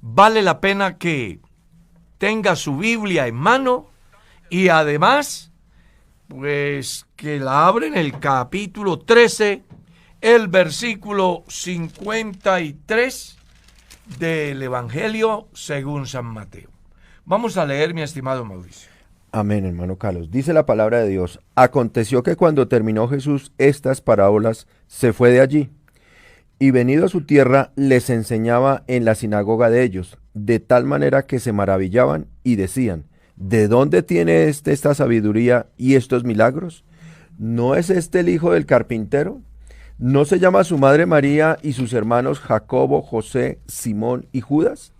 vale la pena que tenga su Biblia en mano y además, pues que la abra en el capítulo 13, el versículo 53 del Evangelio según San Mateo. Vamos a leer, mi estimado Mauricio. Amén, hermano Carlos. Dice la palabra de Dios: aconteció que cuando terminó Jesús estas parábolas, se fue de allí, y venido a su tierra, les enseñaba en la sinagoga de ellos, de tal manera que se maravillaban y decían: ¿de dónde tiene esta sabiduría y estos milagros? ¿No es este el hijo del carpintero? ¿No se llama su madre María y sus hermanos Jacobo, José, Simón y Judas?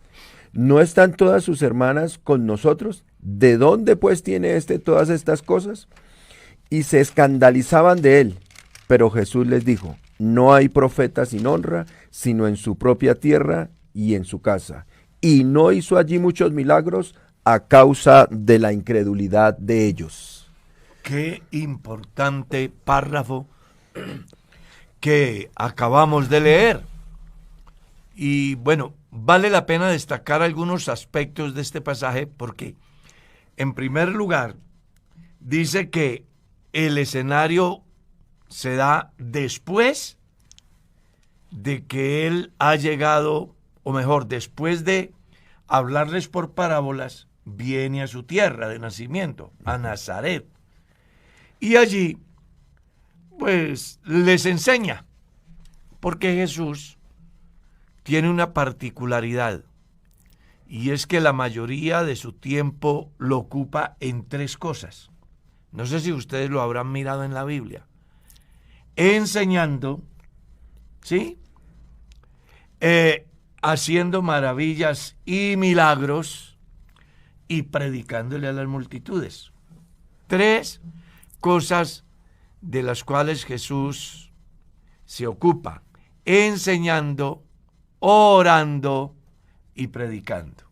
¿No están todas sus hermanas con nosotros? ¿De dónde pues tiene todas estas cosas? Y se escandalizaban de él. Pero Jesús les dijo: no hay profeta sin honra, sino en su propia tierra y en su casa. Y no hizo allí muchos milagros a causa de la incredulidad de ellos. Qué importante párrafo que acabamos de leer. Y bueno, vale la pena destacar algunos aspectos de este pasaje porque, en primer lugar, dice que el escenario se da después de que él ha llegado, o mejor, después de hablarles por parábolas, viene a su tierra de nacimiento, a Nazaret. Y allí, pues, les enseña, porque Jesús tiene una particularidad, y es que la mayoría de su tiempo lo ocupa en tres cosas. No sé si ustedes lo habrán mirado en la Biblia. Enseñando, ¿sí? Haciendo maravillas y milagros y predicándole a las multitudes. Tres cosas de las cuales Jesús se ocupa: enseñando, orando y predicando.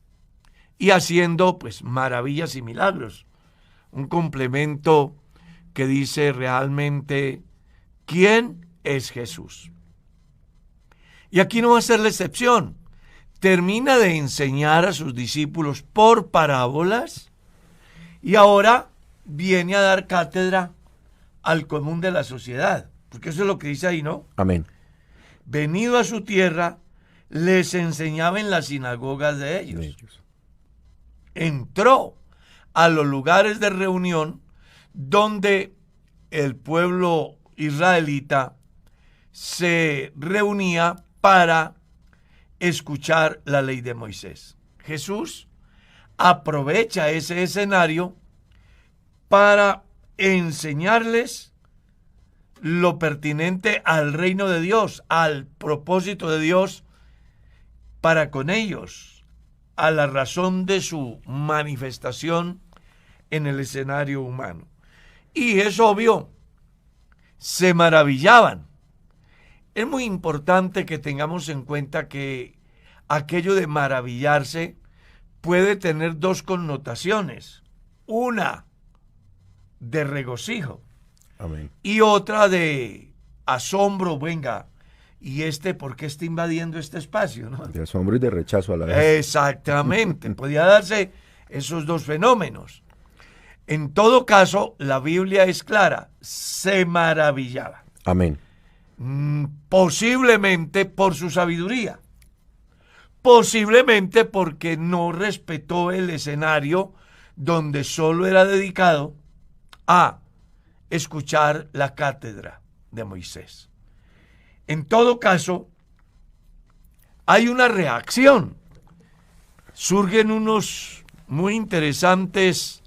Y haciendo pues maravillas y milagros. Un complemento que dice realmente quién es Jesús. Y aquí no va a ser la excepción. Termina de enseñar a sus discípulos por parábolas y ahora viene a dar cátedra al común de la sociedad. Porque eso es lo que dice ahí, ¿no? Amén. Venido a su tierra, les enseñaba en las sinagogas de ellos. Entró a los lugares de reunión donde el pueblo israelita se reunía para escuchar la ley de Moisés. Jesús aprovecha ese escenario para enseñarles lo pertinente al reino de Dios, al propósito de Dios para con ellos, a la razón de su manifestación en el escenario humano. Y es obvio, se maravillaban. Es muy importante que tengamos en cuenta que aquello de maravillarse puede tener dos connotaciones. Una de regocijo. Amén. Y otra de asombro, venga, ¿y por qué está invadiendo este espacio? ¿No? De asombro y de rechazo a la vez. Exactamente, podía darse esos dos fenómenos. En todo caso, la Biblia es clara, se maravillaba. Amén. Posiblemente por su sabiduría, posiblemente porque no respetó el escenario donde solo era dedicado a escuchar la cátedra de Moisés. En todo caso, hay una reacción. Surgen unos muy interesantes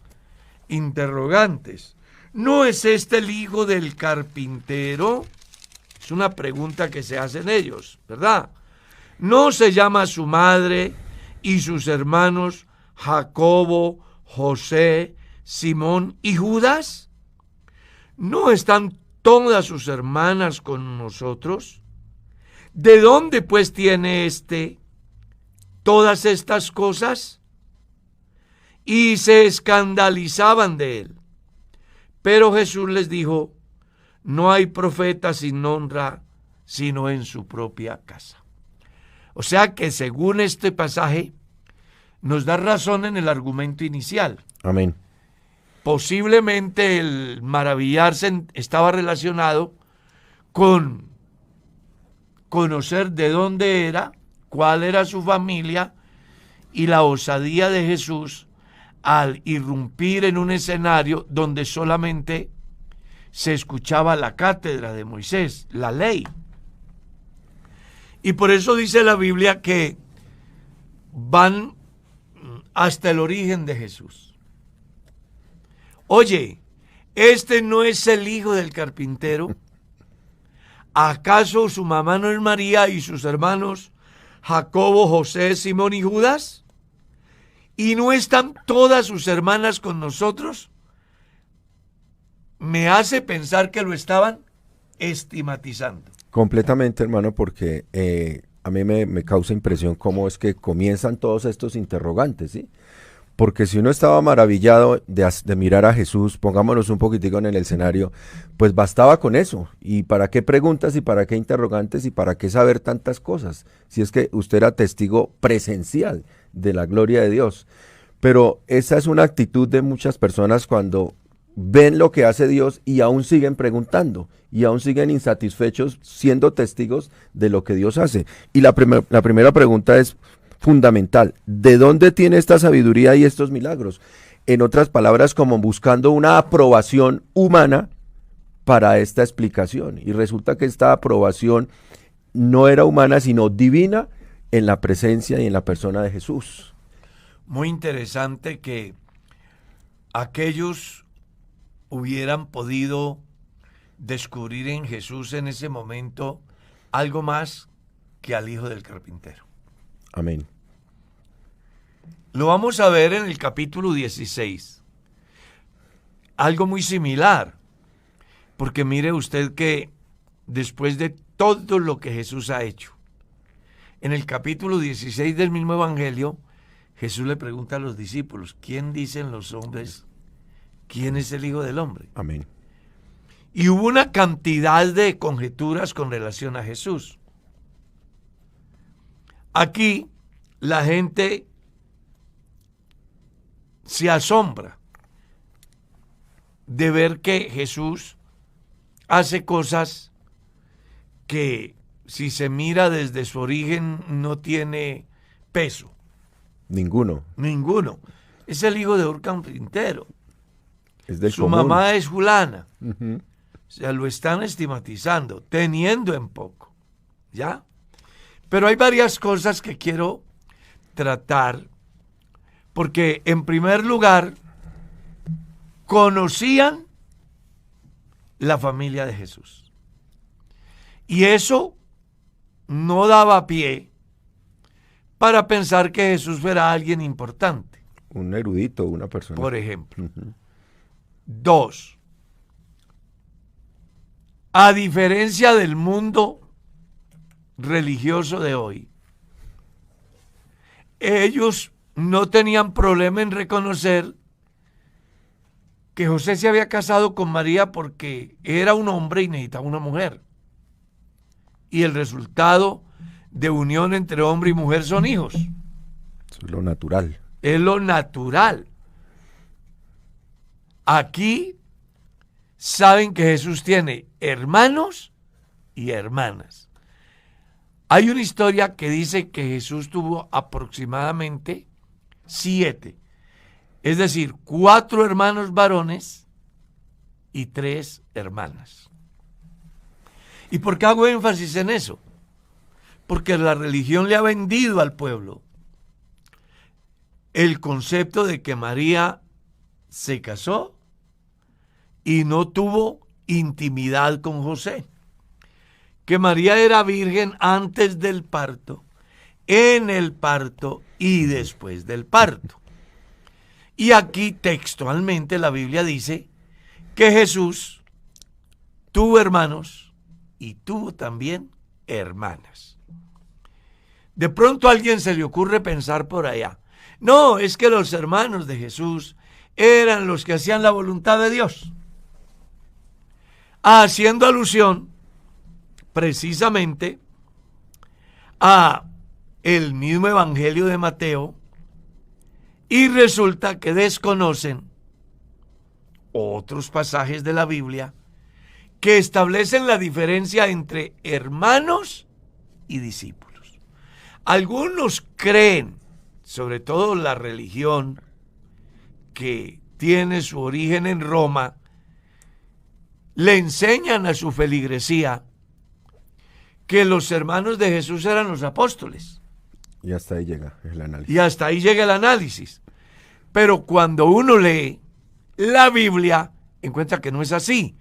interrogantes. ¿No es este el hijo del carpintero? Es una pregunta que se hacen ellos, ¿verdad? ¿No se llama su madre y sus hermanos Jacobo, José, Simón y Judas? ¿No están todas sus hermanas con nosotros? ¿De dónde pues tiene todas estas cosas? Y se escandalizaban de él. Pero Jesús les dijo: no hay profeta sin honra, sino en su propia casa. O sea que según este pasaje, nos da razón en el argumento inicial. Amén. Posiblemente el maravillarse estaba relacionado con conocer de dónde era, cuál era su familia y la osadía de Jesús al irrumpir en un escenario donde solamente se escuchaba la cátedra de Moisés, la ley. Y por eso dice la Biblia que van hasta el origen de Jesús. Oye, ¿este no es el hijo del carpintero? ¿Acaso su mamá no es María y sus hermanos Jacobo, José, Simón y Judas? ¿Y no están todas sus hermanas con nosotros? Me hace pensar que lo estaban estigmatizando. Completamente, hermano, porque a mí me causa impresión cómo es que comienzan todos estos interrogantes, ¿sí? Porque si uno estaba maravillado de mirar a Jesús, pongámonos un poquitico en el escenario, pues bastaba con eso. ¿Y para qué preguntas y para qué interrogantes y para qué saber tantas cosas? Si es que usted era testigo presencial de la gloria de Dios. Pero esa es una actitud de muchas personas cuando ven lo que hace Dios y aún siguen preguntando y aún siguen insatisfechos siendo testigos de lo que Dios hace. Y la primera pregunta es fundamental. ¿De dónde tiene esta sabiduría y estos milagros? En otras palabras, como buscando una aprobación humana para esta explicación. Y resulta que esta aprobación no era humana, sino divina en la presencia y en la persona de Jesús. Muy interesante que aquellos hubieran podido descubrir en Jesús en ese momento algo más que al hijo del carpintero. Amén. Lo vamos a ver en el capítulo 16. Algo muy similar. Porque mire usted que después de todo lo que Jesús ha hecho, en el capítulo 16 del mismo Evangelio, Jesús le pregunta a los discípulos, ¿quién dicen los hombres? ¿Quién es el Hijo del Hombre? Amén. Y hubo una cantidad de conjeturas con relación a Jesús. Aquí la gente se asombra de ver que Jesús hace cosas que si se mira desde su origen no tiene peso. Ninguno. Es el hijo de un carpintero. Es del Su común. mamá es fulana. Uh-huh. O sea, lo están estigmatizando, teniendo en poco. ¿Ya? Pero hay varias cosas que quiero tratar, porque en primer lugar, conocían la familia de Jesús. Y eso no daba pie para pensar que Jesús fuera alguien importante. Un erudito, una persona. Por ejemplo. Uh-huh. 2. A diferencia del mundo religioso de hoy, ellos no tenían problema en reconocer que José se había casado con María porque era un hombre y necesitaba una mujer. Y el resultado de unión entre hombre y mujer son hijos. Eso es lo natural. Es lo natural. Aquí saben que Jesús tiene hermanos y hermanas. Hay una historia que dice que Jesús tuvo aproximadamente 7, es decir, 4 hermanos varones y 3 hermanas. ¿Y por qué hago énfasis en eso? Porque la religión le ha vendido al pueblo el concepto de que María se casó y no tuvo intimidad con José. Que María era virgen antes del parto, en el parto y después del parto. Y aquí textualmente la Biblia dice que Jesús tuvo hermanos y tuvo también hermanas. De pronto a alguien se le ocurre pensar por allá, no, es que los hermanos de Jesús eran los que hacían la voluntad de Dios, haciendo alusión precisamente a el mismo Evangelio de Mateo y resulta que desconocen otros pasajes de la Biblia que establecen la diferencia entre hermanos y discípulos. Algunos creen, sobre todo la religión que tiene su origen en Roma, le enseñan a su feligresía que los hermanos de Jesús eran los apóstoles. Y hasta ahí llega el análisis. Y hasta ahí llega el análisis. Pero cuando uno lee la Biblia, encuentra que no es así.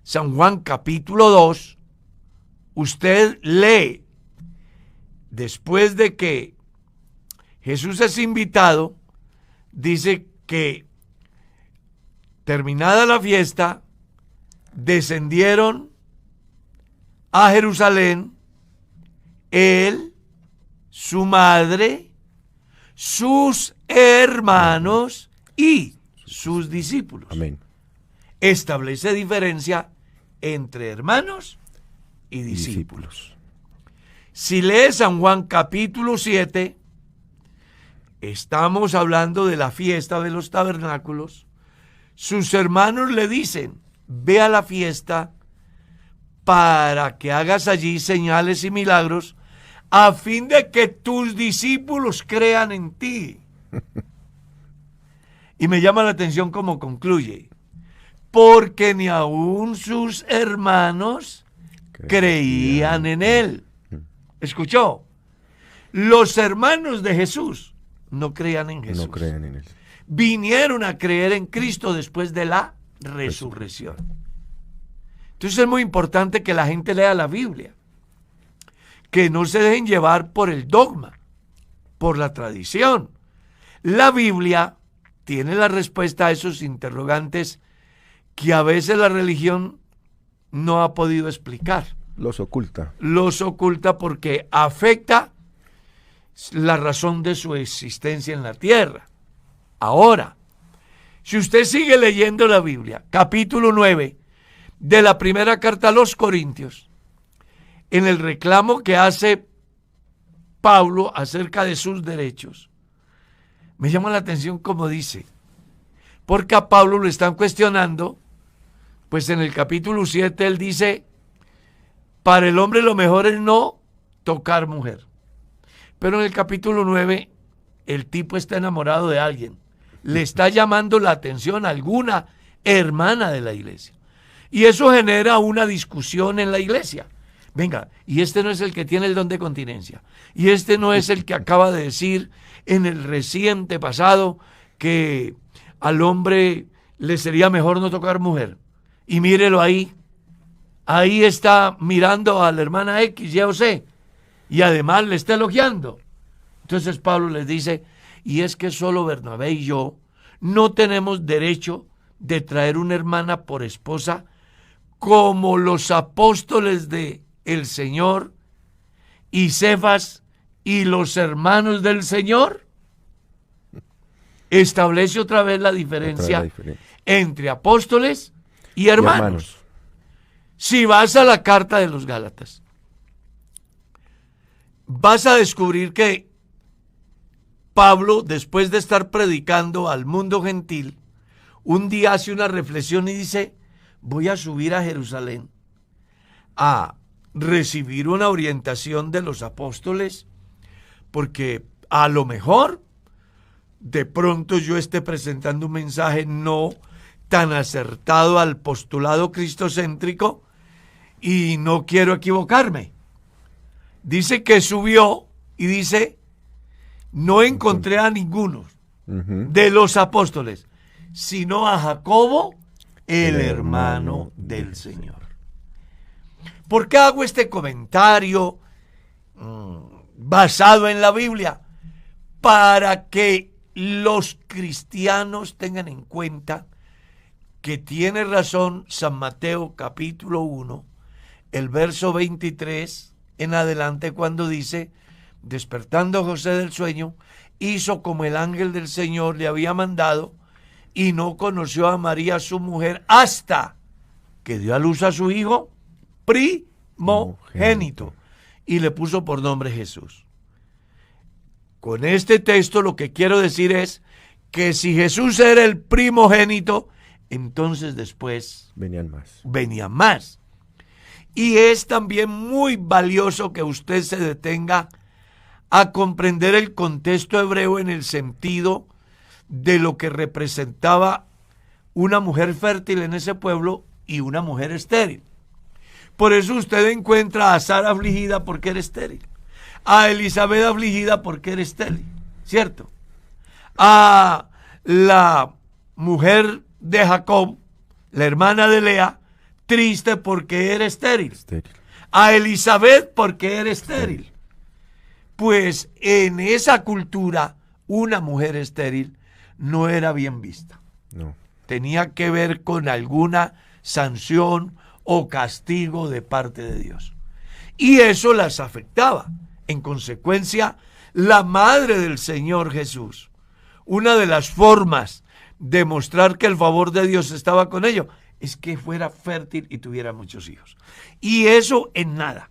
San Juan capítulo 2, usted lee, después de que Jesús es invitado, dice que terminada la fiesta, descendieron a Jerusalén, él, su madre, sus hermanos y sus discípulos. Amén. Establece diferencia entre hermanos y discípulos. Si lees San Juan capítulo 7, estamos hablando de la fiesta de los tabernáculos. Sus hermanos le dicen: ve a la fiesta para que hagas allí señales y milagros a fin de que tus discípulos crean en ti. Y me llama la atención cómo concluye: porque ni aun sus hermanos creían en él. ¿Escuchó? Los hermanos de Jesús no creían en Jesús. No creían en él. Vinieron a creer en Cristo después de la resurrección. Entonces es muy importante que la gente lea la Biblia, que no se dejen llevar por el dogma, por la tradición. La Biblia tiene la respuesta a esos interrogantes que a veces la religión no ha podido explicar. Los oculta. Los oculta porque afecta la razón de su existencia en la tierra. Ahora, si usted sigue leyendo la Biblia, capítulo 9 de la primera carta a los Corintios, en el reclamo que hace Pablo acerca de sus derechos, me llama la atención como dice, porque a Pablo lo están cuestionando, pues en el capítulo 7 él dice: para el hombre lo mejor es no tocar mujer. Pero en el capítulo 9 el tipo está enamorado de alguien, le está llamando la atención a alguna hermana de la iglesia. Y eso genera una discusión en la iglesia. Venga, y este no es el que tiene el don de continencia. Y este no es el que acaba de decir en el reciente pasado que al hombre le sería mejor no tocar mujer. Y mírelo ahí. Ahí está mirando a la hermana X, Y o Z. Y además le está elogiando. Entonces Pablo les dice: y es que solo Bernabé y yo no tenemos derecho de traer una hermana por esposa como los apóstoles de el Señor y Cefas y los hermanos del Señor. Establece otra vez la diferencia entre apóstoles y hermanos. Si vas a la carta de los Gálatas, vas a descubrir que Pablo, después de estar predicando al mundo gentil, un día hace una reflexión y dice: voy a subir a Jerusalén a recibir una orientación de los apóstoles, porque a lo mejor de pronto yo esté presentando un mensaje no tan acertado al postulado cristocéntrico y no quiero equivocarme. Dice que subió y dice: no encontré a ninguno de los apóstoles, sino a Jacobo, el hermano del Señor. ¿Por qué hago este comentario basado en la Biblia? Para que los cristianos tengan en cuenta que tiene razón San Mateo capítulo 1, el verso 23 en adelante, cuando dice: despertando José del sueño, hizo como el ángel del Señor le había mandado, y no conoció a María su mujer hasta que dio a luz a su hijo primogénito, y le puso por nombre Jesús. Con este texto lo que quiero decir es que si Jesús era el primogénito, entonces después venían más. Y es también muy valioso que usted se detenga a comprender el contexto hebreo en el sentido de lo que representaba una mujer fértil en ese pueblo y una mujer estéril. Por eso usted encuentra a Sara afligida porque era estéril, a Elizabeth afligida porque era estéril, ¿cierto? A la mujer de Jacob, la hermana de Lea, triste porque era estéril. A Elizabeth porque era estéril. Pues en esa cultura una mujer estéril no era bien vista. No. Tenía que ver con alguna sanción o castigo de parte de Dios. Y eso las afectaba. En consecuencia, la madre del Señor Jesús, una de las formas de mostrar que el favor de Dios estaba con ellos, es que fuera fértil y tuviera muchos hijos. Y eso en nada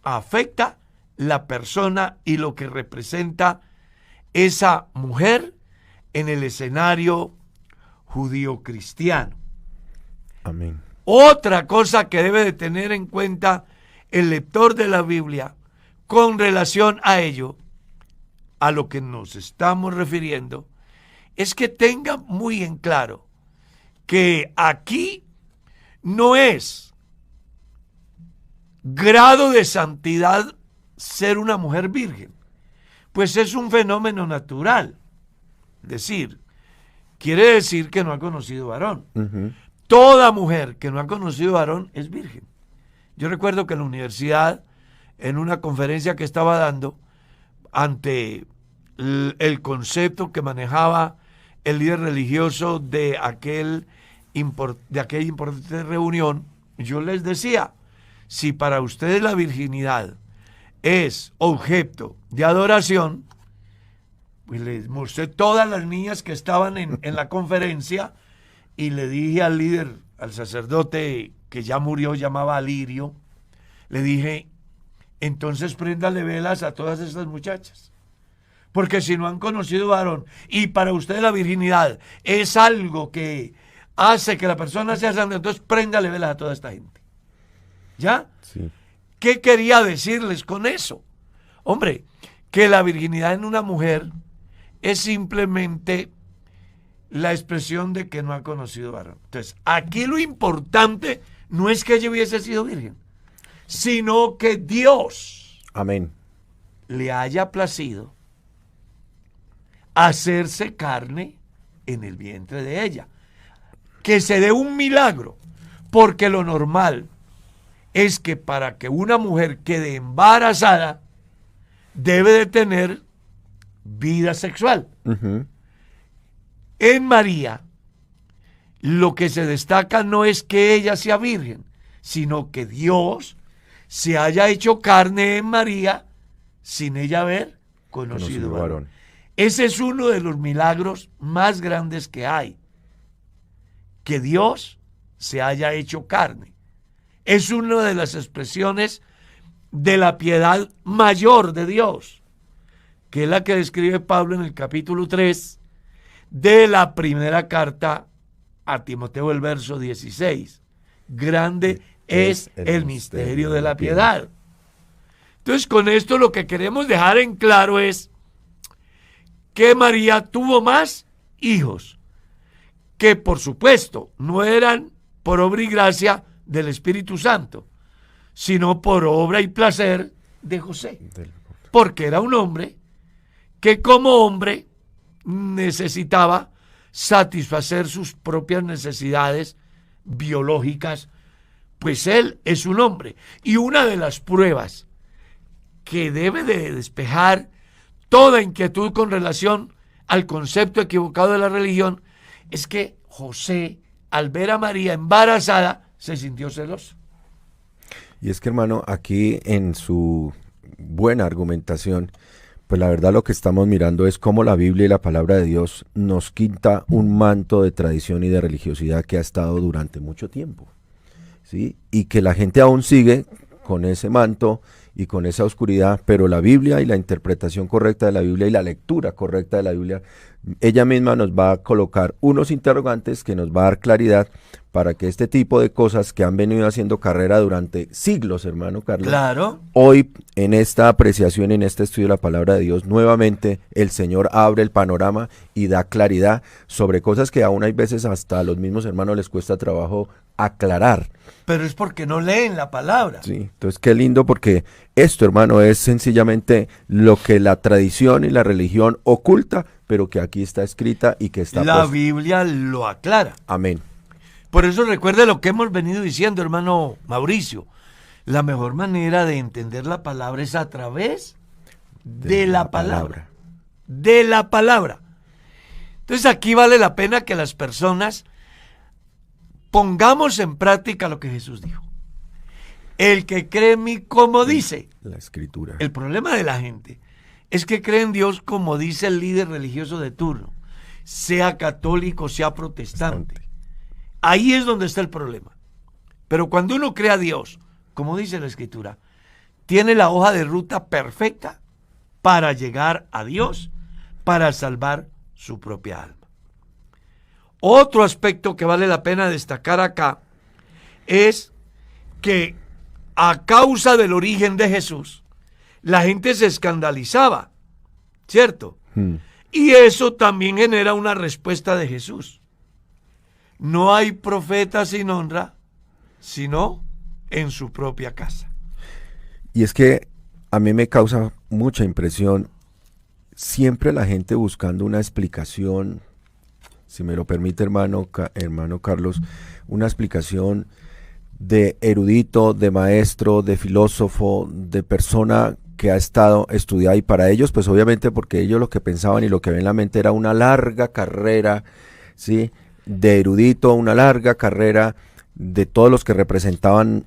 afecta la persona y lo que representa esa mujer en el escenario judío-cristiano. Amén. Otra cosa que debe de tener en cuenta el lector de la Biblia con relación a ello, a lo que nos estamos refiriendo, es que tenga muy en claro que aquí no es grado de santidad ser una mujer virgen, pues es un fenómeno natural. Quiere decir que no ha conocido varón. Uh-huh. Toda mujer que no ha conocido varón es virgen. Yo recuerdo que en la universidad, en una conferencia que estaba dando, ante el concepto que manejaba el líder religioso de aquella importante reunión, yo les decía, si para ustedes la virginidad es objeto de adoración, pues les mostré todas las niñas que estaban en la conferencia y le dije al líder, al sacerdote que ya murió, llamaba Alirio, le dije, entonces préndale velas a todas estas muchachas, porque si no han conocido varón y para ustedes la virginidad es algo que hace que la persona sea santa, entonces préndale velas a toda esta gente. ¿Ya? Sí. ¿Qué quería decirles con eso? Hombre, que la virginidad en una mujer es simplemente la expresión de que no ha conocido varón. Entonces, aquí lo importante no es que ella hubiese sido virgen, sino que Dios, amén, le haya placido hacerse carne en el vientre de ella. Que se dé un milagro, porque lo normal es que para que una mujer quede embarazada debe de tener vida sexual. uh-huh, En María, lo que se destaca no es que ella sea virgen, sino que Dios se haya hecho carne en María sin ella haber conocido varón. Ese es uno de los milagros más grandes que hay, que Dios se haya hecho carne. Es una de las expresiones de la piedad mayor de Dios, que es la que describe Pablo en el capítulo 3 de la primera carta a Timoteo, el verso 16. Grande es el misterio de la piedad. Entonces, con esto lo que queremos dejar en claro es que María tuvo más hijos, que por supuesto no eran por obra y gracia del Espíritu Santo, sino por obra y placer de José, porque era un hombre que como hombre necesitaba satisfacer sus propias necesidades biológicas, pues él es un hombre. Y una de las pruebas que debe de despejar toda inquietud con relación al concepto equivocado de la religión es que José, al ver a María embarazada, se sintió celoso. Y es que, hermano, aquí en su buena argumentación, pues la verdad lo que estamos mirando es cómo la Biblia y la palabra de Dios nos quita un manto de tradición y de religiosidad que ha estado durante mucho tiempo, ¿sí? Y que la gente aún sigue con ese manto y con esa oscuridad, pero la Biblia y la interpretación correcta de la Biblia y la lectura correcta de la Biblia, ella misma nos va a colocar unos interrogantes que nos va a dar claridad para que este tipo de cosas que han venido haciendo carrera durante siglos, hermano Carlos, Claro. hoy en esta apreciación, en este estudio de la palabra de Dios, nuevamente el Señor abre el panorama y da claridad sobre cosas que aún hay veces hasta a los mismos hermanos les cuesta trabajo aclarar. Pero es porque no leen la palabra. Sí, entonces qué lindo porque esto, hermano, es sencillamente lo que la tradición y la religión oculta, pero que aquí está escrita y que está La puesta. Biblia lo aclara. Amén. Por eso recuerde lo que hemos venido diciendo, hermano Mauricio. La mejor manera de entender la palabra es a través de la palabra. De la palabra. Entonces aquí vale la pena que las personas pongamos en práctica lo que Jesús dijo. El que cree en mí, como dice. La escritura. El problema de la gente es que cree en Dios como dice el líder religioso de turno, sea católico, sea protestante. Ahí es donde está el problema. Pero cuando uno cree a Dios, como dice la Escritura, tiene la hoja de ruta perfecta para llegar a Dios, para salvar su propia alma. Otro aspecto que vale la pena destacar acá es que a causa del origen de Jesús, la gente se escandalizaba, ¿cierto? Y eso también genera una respuesta de Jesús. No hay profeta sin honra, sino en su propia casa. Y es que a mí me causa mucha impresión siempre la gente buscando una explicación, si me lo permite hermano Carlos, una explicación de erudito, de maestro, de filósofo, de persona que ha estado estudiada, y para ellos pues obviamente porque ellos lo que pensaban y lo que ven en la mente era una larga carrera, ¿sí?, de erudito, una larga carrera de todos los que representaban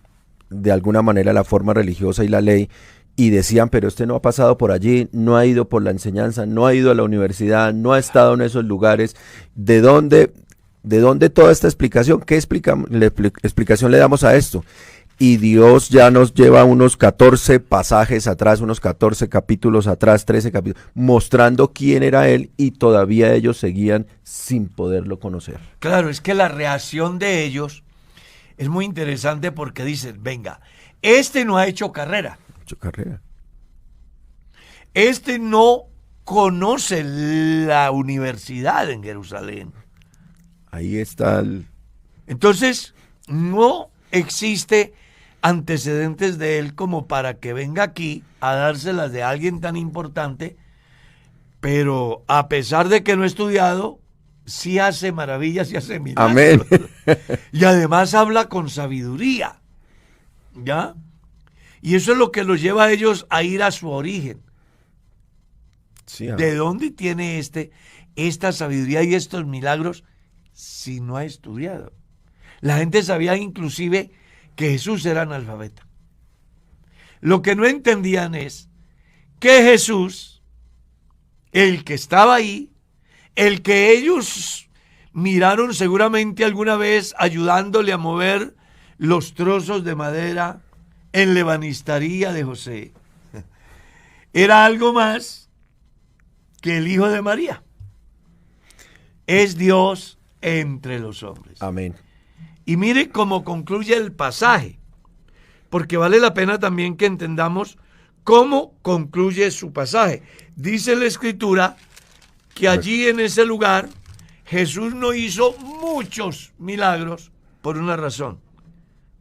de alguna manera la forma religiosa y la ley, y decían, pero este no ha pasado por allí, no ha ido por la enseñanza, no ha ido a la universidad, no ha estado en esos lugares. ¿De dónde toda esta explicación? ¿Qué explicación le damos a esto? Y Dios ya nos lleva unos 14 pasajes atrás, unos 14 capítulos atrás, 13 capítulos, mostrando quién era Él, y todavía ellos seguían sin poderlo conocer. Claro, es que la reacción de ellos es muy interesante porque dicen, venga, este no ha hecho carrera. Este no conoce la universidad en Jerusalén. Ahí está Entonces, no existe antecedentes de él como para que venga aquí a dárselas de alguien tan importante, pero a pesar de que no ha estudiado, sí hace maravillas y hace milagros. Amén. Y además habla con sabiduría, ¿ya? Y eso es lo que los lleva a ellos a ir a su origen. Sí, ¿De dónde tiene esta sabiduría y estos milagros si no ha estudiado? La gente sabía inclusive que Jesús era analfabeta. Lo que no entendían es que Jesús, el que estaba ahí, el que ellos miraron seguramente alguna vez ayudándole a mover los trozos de madera en la ebanistería de José, era algo más que el Hijo de María. Es Dios entre los hombres. Amén. Y mire cómo concluye el pasaje, porque vale la pena también que entendamos cómo concluye su pasaje. Dice la Escritura que allí en ese lugar Jesús no hizo muchos milagros por una razón.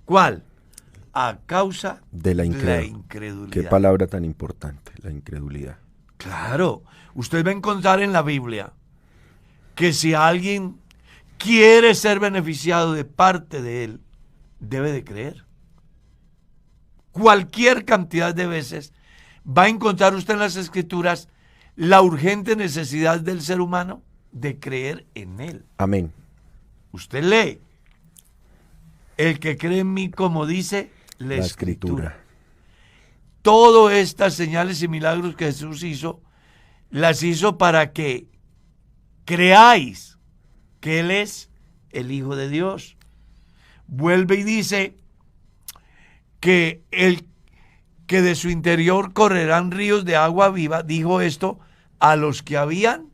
¿Cuál? A causa de la incredulidad. Qué palabra tan importante, la incredulidad. Claro, usted va a encontrar en la Biblia que si alguien quiere ser beneficiado de parte de él, debe de creer. Cualquier cantidad de veces va a encontrar usted en las Escrituras la urgente necesidad del ser humano de creer en él. Amén. Usted lee, el que cree en mí, como dice la Escritura. Todas estas señales y milagros que Jesús hizo, las hizo para que creáis que Él es el Hijo de Dios. Vuelve y dice que que de su interior correrán ríos de agua viva, dijo esto a los que habían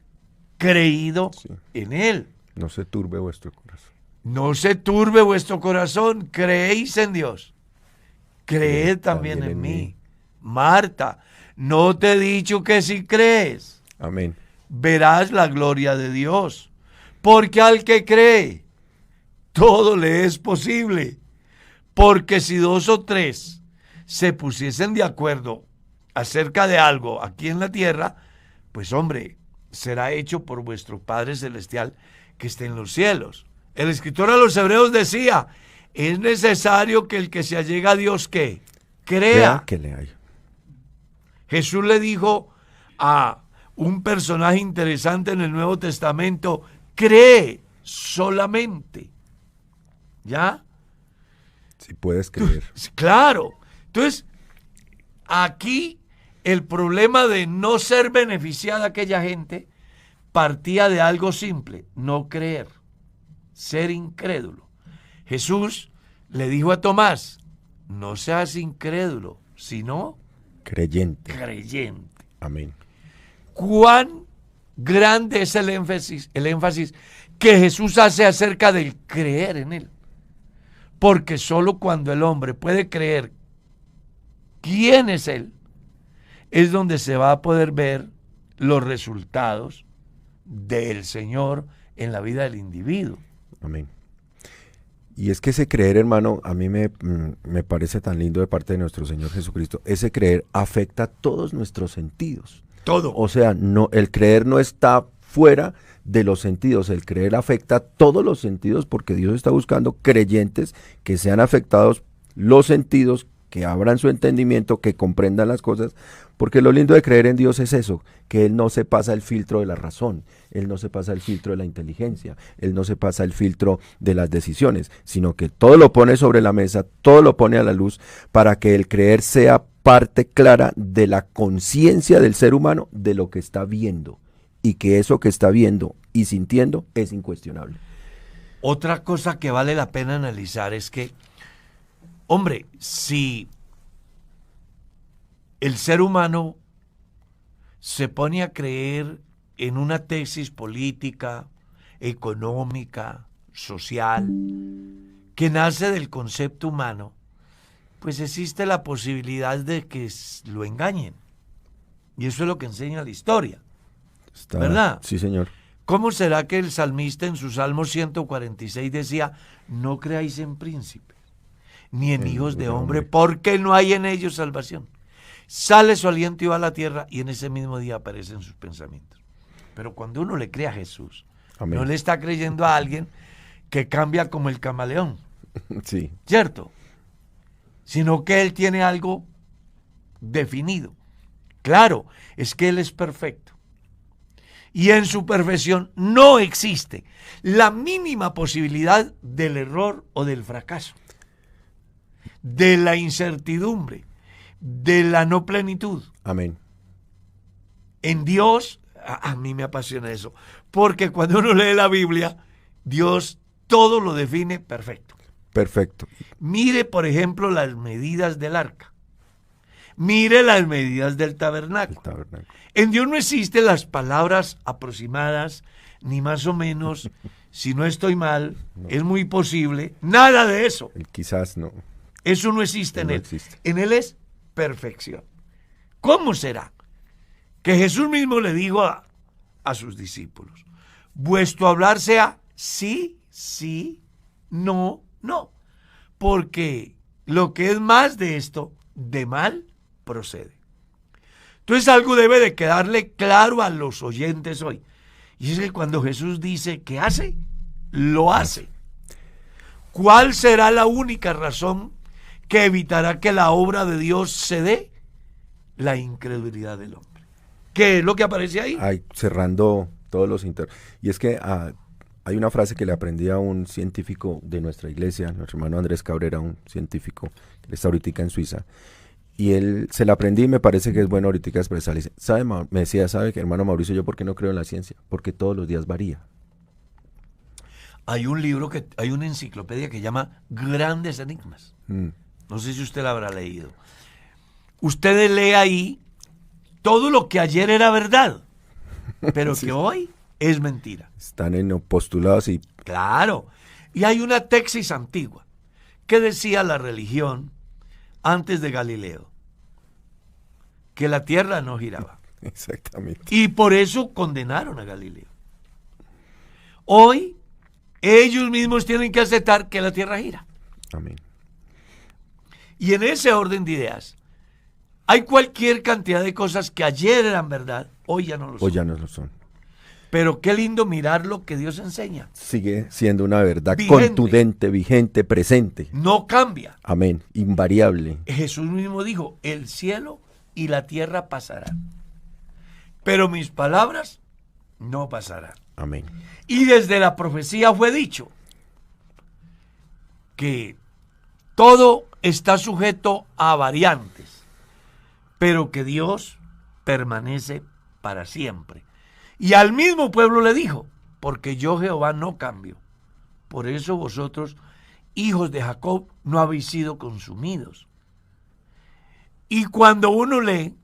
creído en él. No se turbe vuestro corazón. No se turbe vuestro corazón, creéis en Dios. Creed también en mí. Marta, ¿no te he dicho que si crees, amén, verás la gloria de Dios? Porque al que cree, todo le es posible. Porque si 2 o 3 se pusiesen de acuerdo acerca de algo aquí en la tierra, pues hombre, será hecho por vuestro Padre Celestial que esté en los cielos. El escritor a los Hebreos decía, es necesario que el que se allega a Dios, ¿qué? Crea. que le haya. Jesús le dijo a un personaje interesante en el Nuevo Testamento, cree solamente. ¿Ya? Si puedes creer. Claro. Entonces, aquí el problema de no ser beneficiada aquella gente partía de algo simple, no creer, ser incrédulo. Jesús le dijo a Tomás, no seas incrédulo, sino creyente. Amén. ¿Cuán grande es el énfasis que Jesús hace acerca del creer en él? Porque solo cuando el hombre puede creer quién es él, es donde se va a poder ver los resultados del Señor en la vida del individuo. Amén. Y es que ese creer, hermano, a mí me parece tan lindo de parte de nuestro Señor Jesucristo. Ese creer afecta todos nuestros sentidos. Todo. O sea, no, el creer no está fuera de los sentidos. El creer afecta todos los sentidos porque Dios está buscando creyentes que sean afectados los sentidos, que abran su entendimiento, que comprendan las cosas, porque lo lindo de creer en Dios es eso, que Él no se pasa el filtro de la razón, Él no se pasa el filtro de la inteligencia, Él no se pasa el filtro de las decisiones, sino que todo lo pone sobre la mesa, todo lo pone a la luz, para que el creer sea parte clara de la conciencia del ser humano, de lo que está viendo, y que eso que está viendo y sintiendo es incuestionable. Otra cosa que vale la pena analizar es que, hombre, si el ser humano se pone a creer en una tesis política, económica, social, que nace del concepto humano, pues existe la posibilidad de que lo engañen. Y eso es lo que enseña la historia. ¿Verdad? Sí, señor. ¿Cómo será que el salmista en su Salmo 146 decía, no creáis en príncipes, ni en hijos de hombre, porque no hay en ellos salvación? Sale su aliento y va a la tierra, y en ese mismo día aparecen sus pensamientos. Pero cuando uno le cree a Jesús, amén, no le está creyendo a alguien que cambia como el camaleón. Sí. ¿Cierto? Sino que Él tiene algo definido. Claro, es que Él es perfecto. Y en su perfección no existe la mínima posibilidad del error o del fracaso, de la incertidumbre, de la no plenitud. Amén. En Dios, a mí me apasiona eso, porque cuando uno lee la Biblia, Dios todo lo define perfecto. Perfecto. Mire, por ejemplo, las medidas del arca. Mire las medidas del tabernáculo. En Dios no existen las palabras aproximadas, ni más o menos, si no estoy mal, no, es muy posible, nada de eso. Quizás no. Eso no existe en Él. Existe. En Él es perfección. ¿Cómo será? Que Jesús mismo le dijo a sus discípulos, vuestro hablar sea sí, sí, no, no. Porque lo que es más de esto, de mal procede. Entonces algo debe de quedarle claro a los oyentes hoy. Y es que cuando Jesús dice que hace, lo hace. ¿Cuál será la única razón que evitará que la obra de Dios se dé? La incredulidad del hombre. ¿Qué es lo que aparece ahí? Ay, cerrando todos los Y es que hay una frase que le aprendí a un científico de nuestra iglesia, nuestro hermano Andrés Cabrera, un científico que está ahorita en Suiza. Y él se la aprendí y me parece que es bueno ahorita expresarle. Me decía, ¿sabe que hermano Mauricio, yo por qué no creo en la ciencia? Porque todos los días varía. Hay un libro, hay una enciclopedia que llama Grandes Enigmas. No sé si usted la habrá leído. Usted lee ahí todo lo que ayer era verdad, pero Sí. que hoy es mentira. Están en postulados y Claro. Y hay una texis antigua que decía la religión antes de Galileo, que la tierra no giraba. exactamente. Y por eso condenaron a Galileo. Hoy ellos mismos tienen que aceptar que la tierra gira. Amén. Y en ese orden de ideas, hay cualquier cantidad de cosas que ayer eran verdad, hoy ya no lo son. O ya no lo son. Pero qué lindo mirar lo que Dios enseña. Sigue siendo una verdad Vigente. contundente, vigente, presente. No cambia. Amén. Invariable. Jesús mismo dijo, el cielo y la tierra pasarán, pero mis palabras no pasarán. Amén. Y desde la profecía fue dicho que todo está sujeto a variantes, pero que Dios permanece para siempre. Y al mismo pueblo le dijo, porque yo Jehová no cambio. Por eso vosotros, hijos de Jacob, no habéis sido consumidos. Y cuando uno lee,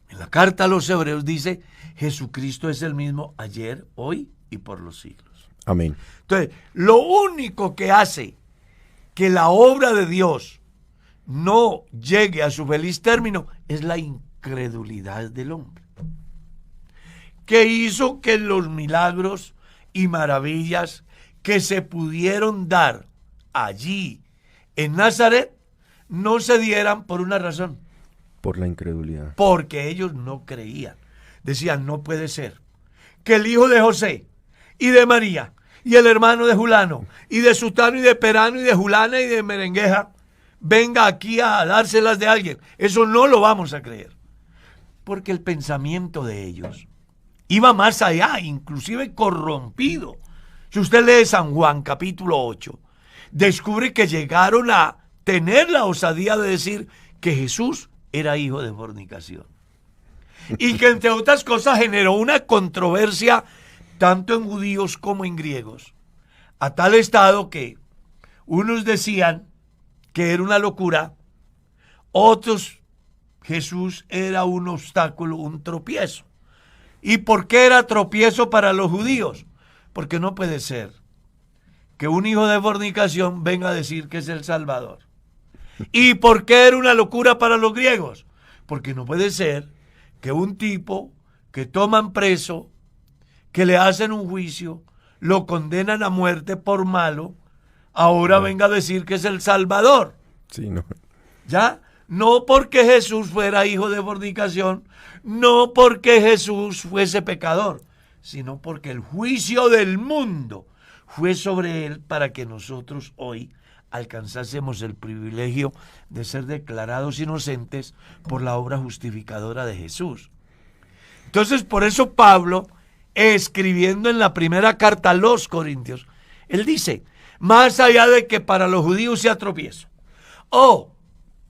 en la carta a los Hebreos dice, Jesucristo es el mismo ayer, hoy y por los siglos. Amén. Entonces, lo único que hace que la obra de Dios no llegue a su feliz término es la incredulidad del hombre, que hizo que los milagros y maravillas que se pudieron dar allí en Nazaret no se dieran por una razón, Por la incredulidad. porque ellos no creían. Decían, no puede ser que el hijo de José y de María y el hermano de Julano y de Sutano y de Perano y de Julana y de Merengueja venga aquí a dárselas de alguien. Eso no lo vamos a creer, porque el pensamiento de ellos iba más allá, inclusive corrompido. Si usted lee San Juan capítulo 8, descubre que llegaron a tener la osadía de decir que Jesús era hijo de fornicación. Y que entre otras cosas generó una controversia tanto en judíos como en griegos, a tal estado que unos decían que era una locura, otros Jesús era un obstáculo, un tropiezo. ¿Y por qué era tropiezo para los judíos? Porque no puede ser que un hijo de fornicación venga a decir que es el Salvador. ¿Y por qué era una locura para los griegos? Porque no puede ser que un tipo que toman preso, que le hacen un juicio, lo condenan a muerte por malo, ahora venga a decir que es el Salvador. Sí, no. ¿Ya? No porque Jesús fuera hijo de fornicación, no porque Jesús fuese pecador, sino porque el juicio del mundo fue sobre él para que nosotros hoy alcanzásemos el privilegio de ser declarados inocentes por la obra justificadora de Jesús. Entonces, por eso Pablo, escribiendo en la primera carta a los Corintios, él dice, más allá de que para los judíos sea tropiezo, o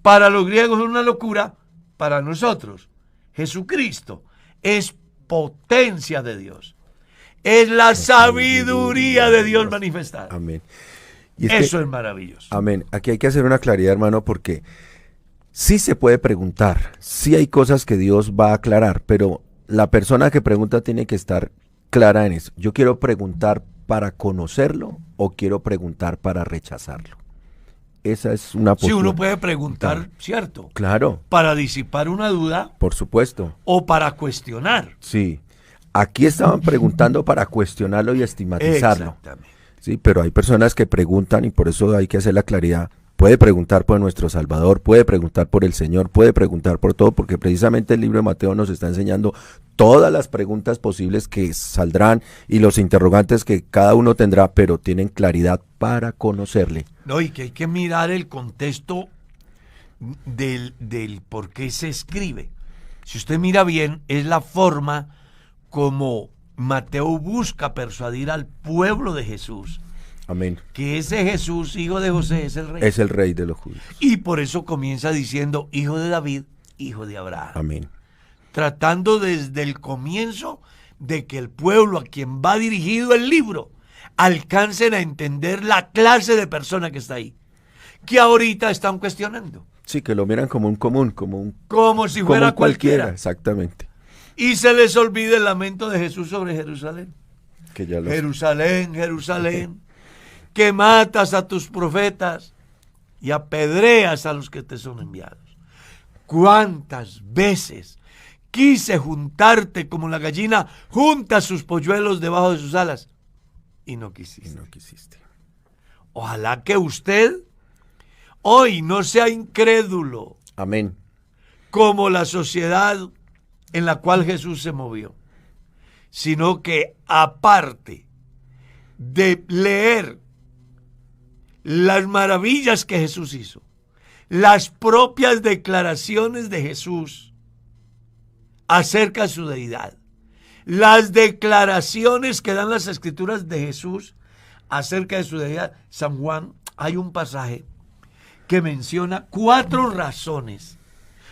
para los griegos es una locura, para nosotros Jesucristo es potencia de Dios, es la sabiduría de Dios manifestada. Amén. Y Eso es maravilloso. amén. Aquí hay que hacer una claridad, hermano, porque sí se puede preguntar, sí hay cosas que Dios va a aclarar, pero la persona que pregunta tiene que estar clara en eso. Yo quiero preguntar para conocerlo o quiero preguntar para rechazarlo. Esa es una Si postura. uno puede preguntar, ¿cierto? Claro, Para disipar una duda por supuesto. o para cuestionar. Sí. Aquí estaban preguntando para cuestionarlo y estigmatizarlo. Exactamente. Sí, pero hay personas que preguntan y por eso hay que hacer la claridad. Puede preguntar por nuestro Salvador, puede preguntar por el Señor, puede preguntar por todo, porque precisamente el libro de Mateo nos está enseñando todas las preguntas posibles que saldrán y los interrogantes que cada uno tendrá, pero tienen claridad para conocerle. No, y que hay que mirar el contexto del por qué se escribe. Si usted mira bien, es la forma como Mateo busca persuadir al pueblo de Jesús Amén. que ese Jesús, hijo de José, es el rey. Es el rey de los judíos. Y por eso comienza diciendo hijo de David, hijo de Abraham. Amén. Tratando desde el comienzo de que el pueblo a quien va dirigido el libro alcancen a entender la clase de persona que está ahí, que ahorita están cuestionando. Sí, que lo miran como un común, como si fuera como cualquiera. Exactamente. Y se les olvida el lamento de Jesús sobre Jerusalén. Que ya Jerusalén, Jerusalén, que matas a tus profetas y apedreas a los que te son enviados. ¿Cuántas veces quise juntarte como la gallina junta sus polluelos debajo de sus alas? Y no quisiste. Ojalá que usted hoy no sea incrédulo. Amén. Como la sociedad en la cual Jesús se movió, sino que aparte de leer las maravillas que Jesús hizo, las propias declaraciones de Jesús acerca de su deidad, las declaraciones que dan las escrituras de Jesús acerca de su deidad. San Juan, hay un pasaje que menciona 4 razones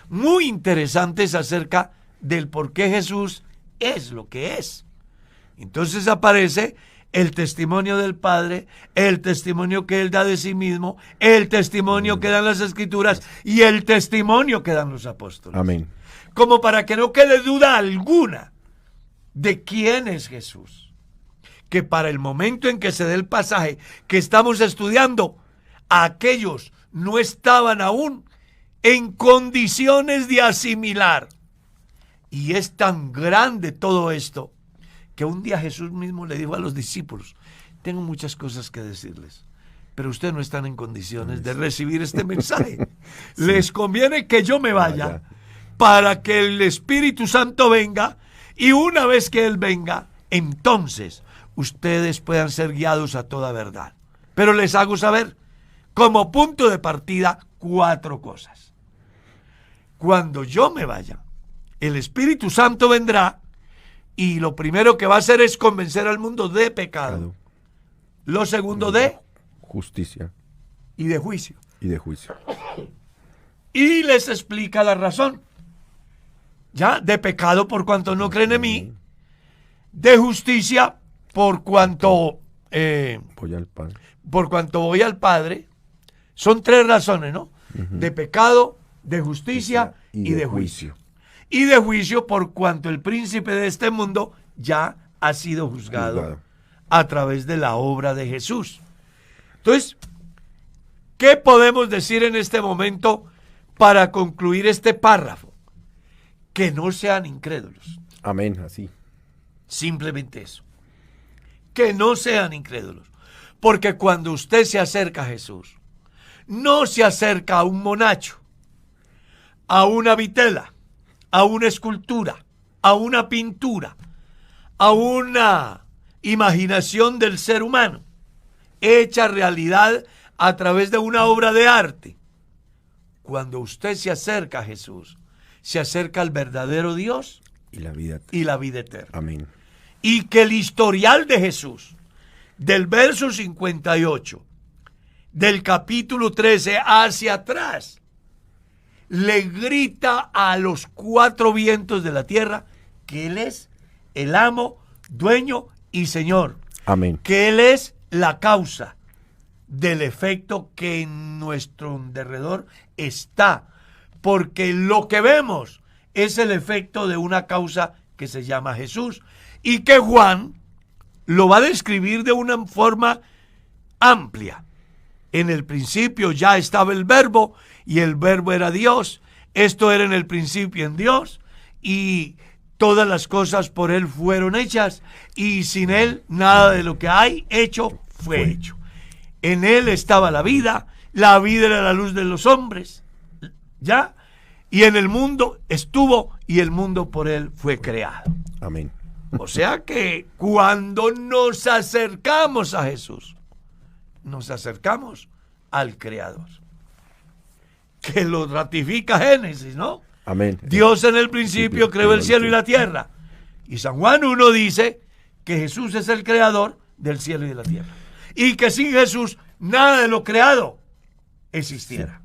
muy interesantes acerca del por qué Jesús es lo que es. Entonces aparece el testimonio del Padre, el testimonio que Él da de sí mismo, el testimonio que dan las Escrituras y el testimonio que dan los apóstoles. Amén. Como para que no quede duda alguna de quién es Jesús. Que para el momento en que se dé el pasaje que estamos estudiando, aquellos no estaban aún en condiciones de asimilar. Y es tan grande todo esto que un día Jesús mismo le dijo a los discípulos: tengo muchas cosas que decirles, pero ustedes no están en condiciones de recibir este mensaje. Sí. Les conviene que yo me vaya para que el Espíritu Santo venga, y una vez que Él venga, entonces ustedes puedan ser guiados a toda verdad. Pero les hago saber, como punto de partida, 4 cosas. Cuando yo me vaya, el Espíritu Santo vendrá y lo primero que va a hacer es convencer al mundo de pecado. Lo segundo de justicia y de juicio. Y les explica la razón. Ya, de pecado por cuanto no creen en mí, de justicia por cuanto voy al Padre. Son 3 razones, ¿no? De pecado, de justicia y de juicio. Y de juicio por cuanto el príncipe de este mundo ya ha sido juzgado a través de la obra de Jesús. Entonces, ¿qué podemos decir en este momento para concluir este párrafo? Que no sean incrédulos. Amén, así. Simplemente eso. Que no sean incrédulos. Porque cuando usted se acerca a Jesús, no se acerca a un monacho, a una vitela, a una escultura, a una pintura, a una imaginación del ser humano, hecha realidad a través de una obra de arte. Cuando usted se acerca a Jesús, se acerca al verdadero Dios y la vida eterna. Amén. Y que el historial de Jesús, del verso 58, del capítulo 13 hacia atrás, le grita a los 4 vientos de la tierra que Él es el amo, dueño y Señor. Amén. Que Él es la causa del efecto que en nuestro derredor está. Porque lo que vemos es el efecto de una causa que se llama Jesús. Y que Juan lo va a describir de una forma amplia. En el principio ya estaba el Verbo, y el Verbo era Dios. Esto era en el principio en Dios, y todas las cosas por Él fueron hechas, y sin Él nada de lo que hay hecho fue hecho. En Él estaba la vida era la luz de los hombres, ¿ya? Y en el mundo estuvo, y el mundo por Él fue creado. Amén. O sea que cuando nos acercamos a Jesús, nos acercamos al Creador, que lo ratifica Génesis, ¿no? Amén. Dios en el principio creó el cielo y la tierra. Y San Juan 1 dice que Jesús es el creador del cielo y de la tierra. Y que sin Jesús nada de lo creado existiera.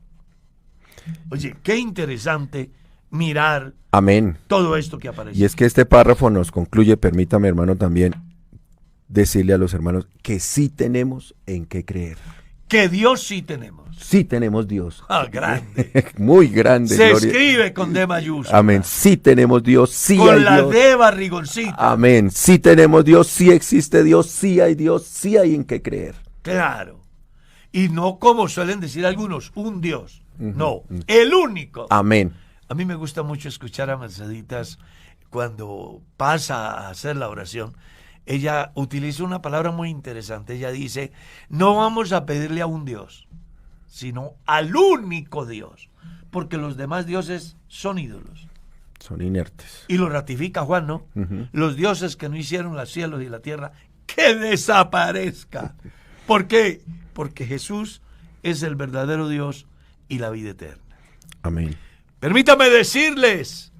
Oye, qué interesante mirar Amén. Todo esto que aparece. Y es que este párrafo nos concluye, permítame, hermano, también decirle a los hermanos que sí tenemos en qué creer. que Dios sí tenemos. Sí tenemos Dios. Ah, grande. Muy grande. Se gloria. escribe con D mayúscula. Amén. Sí tenemos Dios, sí con hay la Dios. D barrigoncita. Amén. Sí tenemos Dios, sí existe Dios, sí hay Dios, sí hay en qué creer. Claro. Y no como suelen decir algunos, un Dios. No, el único. Amén. A mí me gusta mucho escuchar a Merceditas cuando pasa a hacer la oración. Ella utiliza una palabra muy interesante. Ella dice, no vamos a pedirle a un Dios, sino al único Dios, porque los demás dioses son ídolos. Son inertes. Y lo ratifica Juan, ¿no? Los dioses que no hicieron los cielos y la tierra, que desaparezca. ¿Por qué? Porque Jesús es el verdadero Dios y la vida eterna. Amén. Permítame decirles,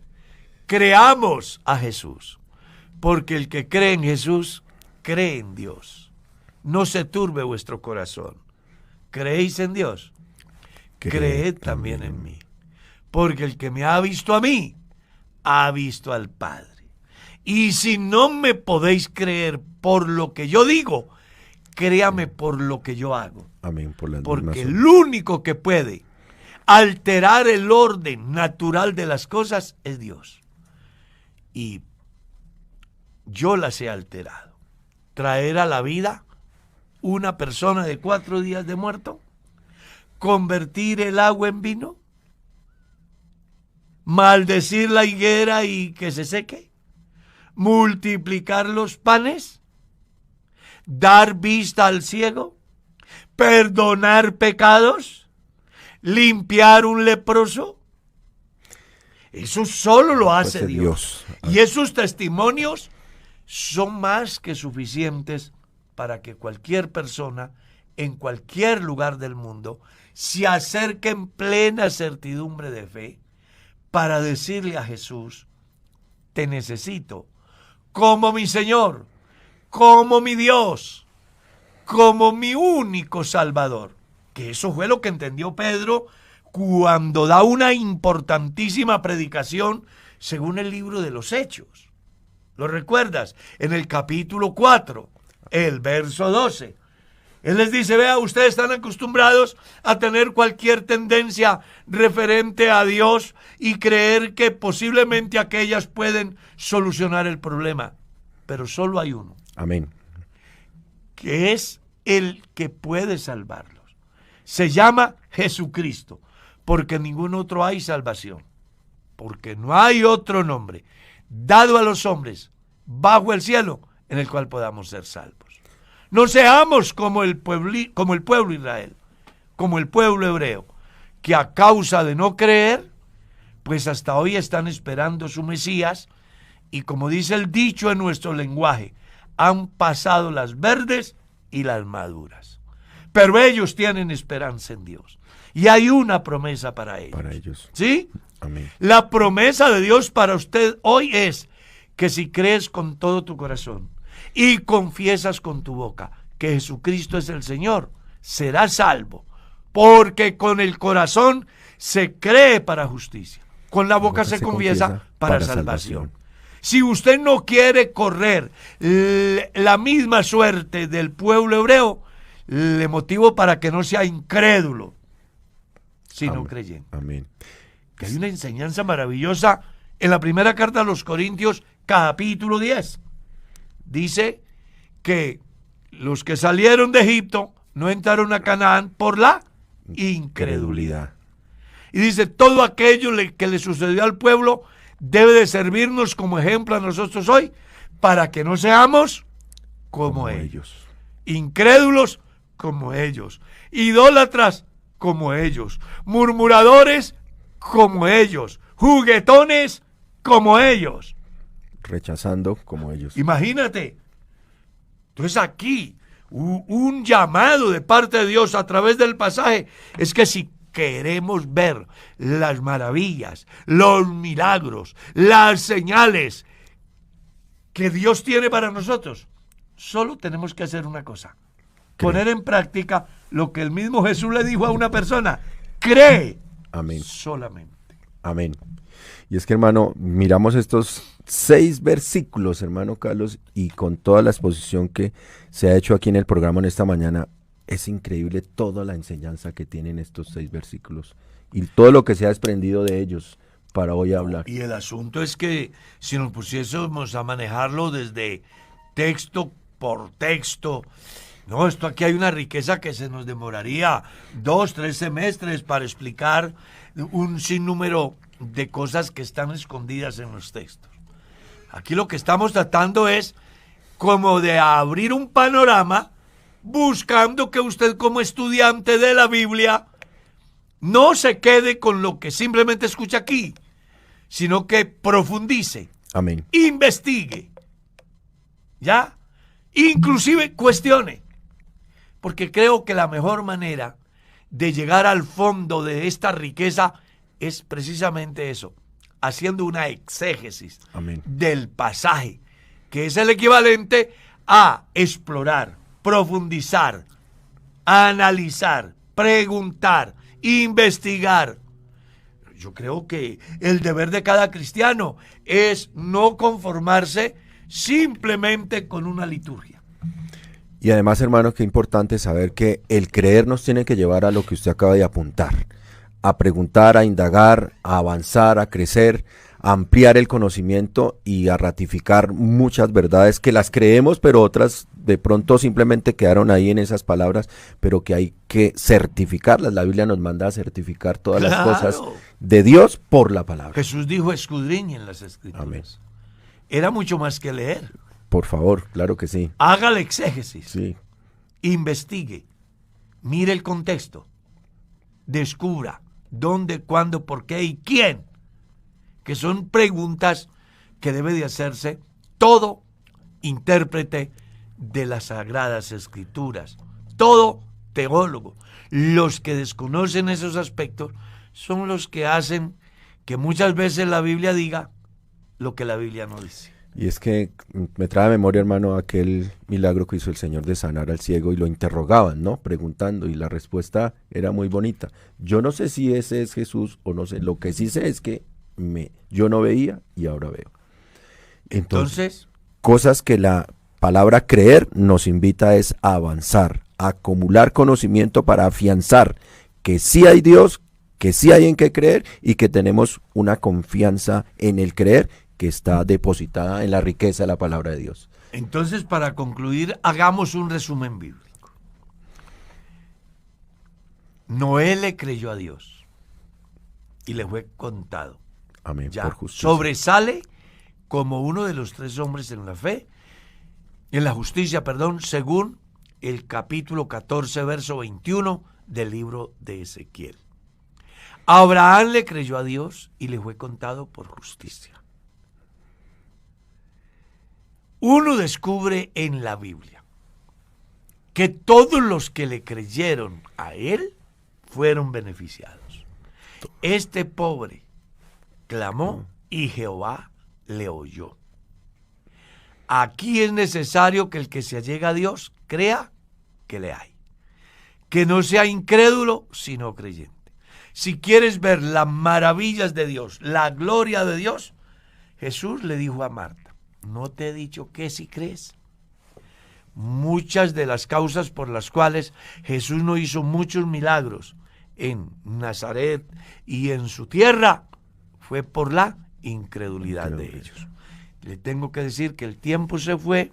creamos a Jesús, porque el que cree en Jesús, cree en Dios. No se turbe vuestro corazón. ¿Creéis en Dios? Creed también en mí. Porque el que me ha visto a mí, ha visto al Padre. Y si no me podéis creer por lo que yo digo, créame por lo que yo hago. Amén. Porque el único que puede alterar el orden natural de las cosas es Dios. Y yo las he alterado. Traer a la vida una persona de 4 días de muerto, convertir el agua en vino, maldecir la higuera y que se seque, multiplicar los panes, dar vista al ciego, perdonar pecados, limpiar un leproso. Eso solo lo hace Dios. Y esos testimonios son más que suficientes para que cualquier persona en cualquier lugar del mundo se acerque en plena certidumbre de fe para decirle a Jesús, te necesito como mi Señor, como mi Dios, como mi único Salvador. Que eso fue lo que entendió Pedro cuando da una importantísima predicación según el libro de los Hechos. ¿Lo recuerdas? En el capítulo 4, el verso 12. Él les dice, vea, ustedes están acostumbrados a tener cualquier tendencia referente a Dios y creer que posiblemente aquellas pueden solucionar el problema. Pero solo hay uno. Amén. Que es el que puede salvarlos. Se llama Jesucristo, porque en ningún otro hay salvación. Porque no hay otro nombre dado a los hombres bajo el cielo en el cual podamos ser salvos. No seamos como el pueblo Israel, como el pueblo hebreo, que a causa de no creer, pues hasta hoy están esperando su Mesías, y como dice el dicho en nuestro lenguaje, han pasado las verdes y las maduras. Pero ellos tienen esperanza en Dios. Y hay una promesa para ellos. Para ellos. ¿Sí? Amén. La promesa de Dios para usted hoy es que si crees con todo tu corazón y confiesas con tu boca que Jesucristo es el Señor, serás salvo. Porque con el corazón se cree para justicia. Con la boca se confiesa para salvación. Si usted no quiere correr la misma suerte del pueblo hebreo, le motivo para que no sea incrédulo, sino creyente. Amén. Que hay una enseñanza maravillosa en la primera carta a los Corintios, capítulo 10. Dice que los que salieron de Egipto no entraron a Canaán por la incredulidad. Y dice, todo aquello que le sucedió al pueblo debe de servirnos como ejemplo a nosotros hoy, para que no seamos como ellos. Incrédulos como ellos. Idólatras como ellos. Murmuradores como ellos. Juguetones como ellos. Rechazando como ellos. Imagínate. Entonces aquí, un llamado de parte de Dios a través del pasaje es que si queremos ver las maravillas, los milagros, las señales que Dios tiene para nosotros, solo tenemos que hacer una cosa: poner en práctica lo que el mismo Jesús le dijo a una persona: cree. Amén. Solamente. Amén. Y es que, hermano, miramos estos 6 versículos, hermano Carlos, y con toda la exposición que se ha hecho aquí en el programa en esta mañana, Es increíble toda la enseñanza que tienen estos 6 versículos y todo lo que se ha desprendido de ellos para hoy hablar. Y el asunto es que si nos pusiésemos a manejarlo desde texto por texto, no, esto aquí hay una riqueza que se nos demoraría 2, 3 semestres para explicar un sinnúmero de cosas que están escondidas en los textos. Aquí lo que estamos tratando es como de abrir un panorama, buscando que usted como estudiante de la Biblia no se quede con lo que simplemente escucha aquí, sino que profundice, Amén. investigue, ¿ya? Inclusive cuestione, porque creo que la mejor manera de llegar al fondo de esta riqueza es precisamente eso, haciendo una exégesis Amén. del pasaje, que es el equivalente a explorar, profundizar, analizar, preguntar, investigar. Yo creo que el deber de cada cristiano es no conformarse simplemente con una liturgia. Y además, hermano, qué importante saber que el creer nos tiene que llevar a lo que usted acaba de apuntar, a preguntar, a indagar, a avanzar, a crecer, a ampliar el conocimiento y a ratificar muchas verdades que las creemos, pero otras de pronto simplemente quedaron ahí en esas palabras, pero que hay que certificarlas. La Biblia nos manda a certificar todas las cosas de Dios por la palabra. Jesús dijo: escudriñen las Escrituras. Amén. Era mucho más que leer. Por favor, claro que sí. Haga la exégesis. Sí. Investigue. Mire el contexto. Descubra dónde, cuándo, por qué y quién. Que son preguntas que debe de hacerse todo intérprete de las Sagradas Escrituras. Todo teólogo. Los que desconocen esos aspectos son los que hacen que muchas veces la Biblia diga lo que la Biblia no dice. Y es que me trae a memoria, hermano, aquel milagro que hizo el Señor de sanar al ciego y lo interrogaban, ¿no? Preguntando, y la respuesta era muy bonita. Yo no sé si ese es Jesús o no sé. Lo que sí sé es que yo no veía y ahora veo. Entonces, cosas que la palabra creer nos invita es a avanzar, a acumular conocimiento para afianzar que sí hay Dios, que sí hay en qué creer y que tenemos una confianza en el creer que está depositada en la riqueza de la palabra de Dios. Entonces, para concluir, hagamos un resumen bíblico. Noé le creyó a Dios y le fue contado. Amén. Ya por justicia. sobresale como uno de los 3 hombres en la fe, en la justicia, según el capítulo 14, verso 21 del libro de Ezequiel. Abraham le creyó a Dios y le fue contado por justicia. Uno descubre en la Biblia que todos los que le creyeron a él fueron beneficiados. Este pobre clamó y Jehová le oyó. Aquí es necesario que el que se allega a Dios crea que le hay, que no sea incrédulo sino creyente. Si quieres ver las maravillas de Dios, la gloria de Dios, Jesús le dijo a Marta: ¿no te he dicho que si crees? Muchas de las causas por las cuales Jesús no hizo muchos milagros en Nazaret y en su tierra fue por la incredulidad de ellos. Le tengo que decir que el tiempo se fue